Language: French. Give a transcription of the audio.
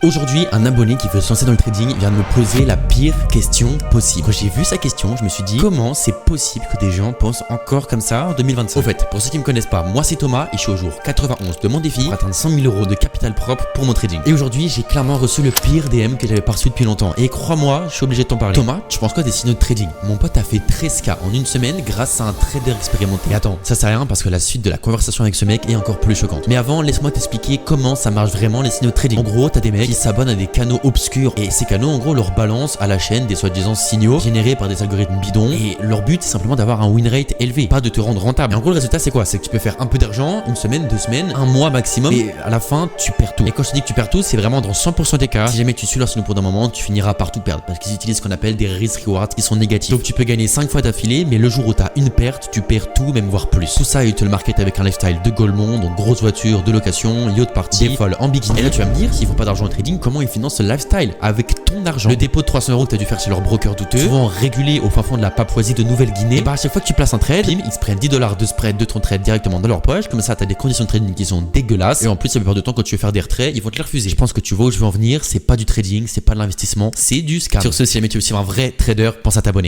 Aujourd'hui, un abonné qui veut se lancer dans le trading vient de me poser la pire question possible. Quand j'ai vu sa question, je me suis dit comment c'est possible que des gens pensent encore comme ça en 2025. Au fait, pour ceux qui me connaissent pas, moi c'est Thomas et je suis au jour 91 de mon défi pour atteindre 100 000 € de capital propre pour mon trading. Et aujourd'hui, j'ai clairement reçu le pire DM que j'avais pas reçu depuis longtemps. Et crois-moi, je suis obligé de t'en parler. Thomas, tu penses quoi des signaux de trading? Mon pote a fait 13K en une semaine grâce à un trader expérimenté. Et attends, ça sert à rien parce que la suite de la conversation avec ce mec est encore plus choquante. Mais avant, laisse-moi t'expliquer comment ça marche vraiment les signaux de trading. En gros, t'as des mecs qui s'abonnent à des canaux obscurs et ces canaux en gros leur balancent à la chaîne des soi-disant signaux générés par des algorithmes bidons et leur but c'est simplement d'avoir un win rate élevé, pas de te rendre rentable. Et en gros le résultat c'est quoi? C'est que tu peux faire un peu d'argent, une semaine, 2 semaines, un mois maximum et à la fin tu perds tout. Et quand je te dis que tu perds tout, c'est vraiment dans 100% des cas. Si jamais tu suis leur signaux pour un moment, tu finiras par tout perdre parce qu'ils utilisent ce qu'on appelle des risk rewards qui sont négatifs. Donc tu peux gagner 5 fois d'affilée mais le jour où tu as une perte, tu perds tout, même voire plus. Tout ça ils te le market avec un lifestyle de golemont, donc grosse voiture, de location, yacht party, des folles en bikini. Et là tu vas me dire, s'ils font pas d'argent au trading, comment ils financent ce lifestyle? Avec ton argent. Le dépôt de 300 € que tu as dû faire chez leur broker douteux, souvent régulé au fin fond de la Papouasie de Nouvelle-Guinée. Et bah à chaque fois que tu places un trade, ils se prennent 10 $ de spread de ton trade directement dans leur poche. Comme ça, tu as des conditions de trading qui sont dégueulasses. Et en plus, la plupart du temps, quand tu veux faire des retraits, ils vont te les refuser. Je pense que tu vois où je veux en venir. C'est pas du trading, c'est pas de l'investissement, c'est du scam. Sur ce, si jamais tu veux suivre un vrai trader, pense à t'abonner.